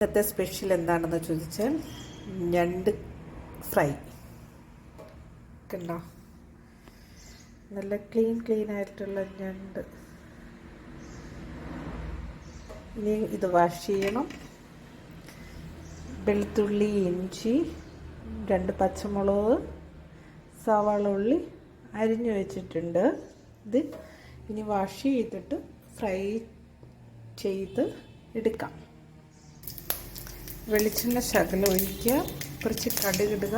ഇന്നത്തെ സ്പെഷ്യൽ എന്താണെന്ന് ചോദിച്ചാൽ ഞണ്ട് ഫ്രൈ. കണ്ടോ, നല്ല ക്ലീൻ ആയിട്ടുള്ള ഞണ്ട്. ഇനി ഇത് വാഷ് ചെയ്യണം. വെളുത്തുള്ളി, ഇഞ്ചി, 2 പച്ചമുളക്, സവാള ഉള്ളി അരിഞ്ഞു വെച്ചിട്ടുണ്ട്. ഇത് ഇനി വാഷ് ചെയ്തിട്ട് ഫ്രൈ ചെയ്ത് എടുക്കാം. വെളിച്ചെണ്ണ ശകലം ഒഴിക്കുക, കുറച്ച് കടുകിടുക,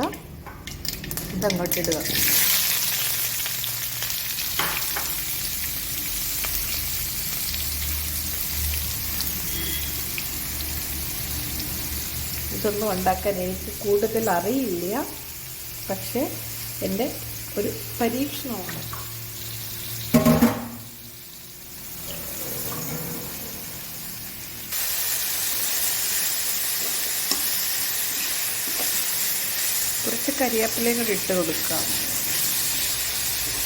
ഇതങ്ങോട്ടിടുക. ഇതൊന്നും ഉണ്ടാക്കാൻ എനിക്ക് കൂടുതൽ അറിയില്ല, പക്ഷേ എൻ്റെ ഒരു പരീക്ഷണമാണ്. കുറച്ച് കരിവേപ്പിലയും കൂടി ഇട്ട് കൊടുക്കാം.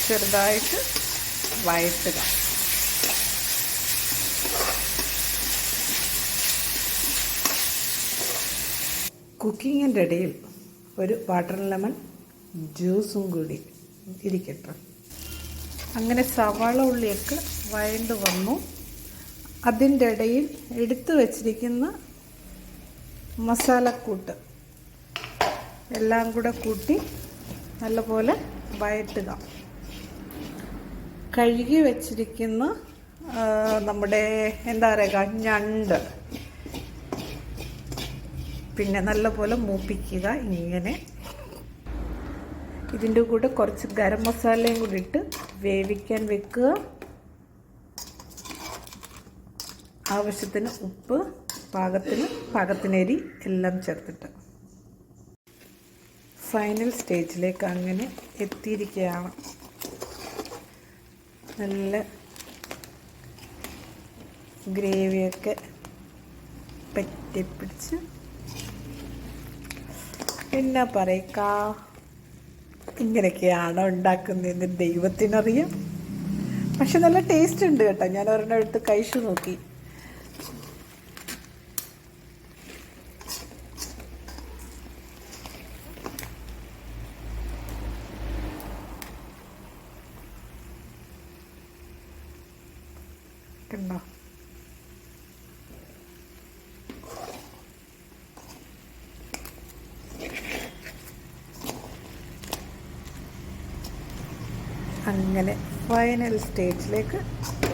ചെറുതായിട്ട് വഴറ്റുക. കുക്കിങ്ങിൻ്റെ ഇടയിൽ ഒരു വാട്ടർ ലെമൺ ജ്യൂസും കൂടി ഇരിക്കട്ടെ. അങ്ങനെ സവാള ഉള്ളിയൊക്കെ വഴണ്ട് വന്നു. അതിൻ്റെ ഇടയിൽ എടുത്തു വച്ചിരിക്കുന്ന മസാലക്കൂട്ട് എല്ലാം കൂടെ കൂട്ടി നല്ലപോലെ വഴറ്റുക. കഴുകി വച്ചിരിക്കുന്ന നമ്മുടെ എന്താ പറയുക ഞണ്ട് പിന്നെ നല്ലപോലെ മൂപ്പിക്കുക. ഇങ്ങനെ ഇതിൻ്റെ കൂടെ കുറച്ച് ഗരം മസാലയും കൂടി ഇട്ട് വേവിക്കാൻ വെക്കുക. ആവശ്യത്തിന് ഉപ്പ്, പാകത്തിന് എരി എല്ലാം ചേർത്തിട്ട് ഫൈനൽ സ്റ്റേജിലേക്ക് അങ്ങനെ എത്തിയിരിക്കുകയാണ്. നല്ല ഗ്രേവിയൊക്കെ പറ്റിപ്പിടിച്ച് എന്നാ പറയുക, ഇങ്ങനെയൊക്കെയാണോ ഉണ്ടാക്കുന്നതെന്ന് ദൈവത്തിനറിയാം. പക്ഷെ നല്ല ടേസ്റ്റ് ഉണ്ട് കേട്ടോ. ഞാൻ ഒരെണ്ണം എടുത്ത് കഴിച്ചു നോക്കി. കണ്ടോ, അങ്ങനെ ഫൈനൽ സ്റ്റേജിലേക്ക്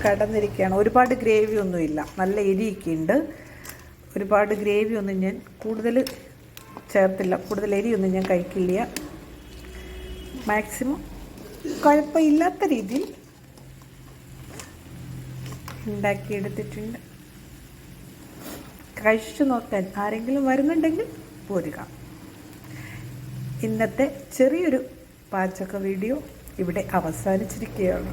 കടന്നിരിക്കുകയാണ്. ഒരുപാട് ഗ്രേവി ഒന്നുമില്ല, നല്ല എരിയൊക്കെ ഉണ്ട്. ഒരുപാട് ഗ്രേവി ഒന്നും ഞാൻ കൂടുതൽ ചേർത്തില്ല. കൂടുതൽ എരിയൊന്നും ഞാൻ കഴിക്കില്ല. മാക്സിമം കുഴപ്പമില്ലാത്ത രീതിയിൽ ഉണ്ടാക്കിയെടുത്തിട്ടുണ്ട്. കഴിച്ചു നോക്കാൻ ആരെങ്കിലും വരുന്നുണ്ടെങ്കിൽ പോരുക. ഇന്നത്തെ ചെറിയൊരു പാചക വീഡിയോ ഇവിടെ അവസാനിച്ചിരിക്കുകയാണ്.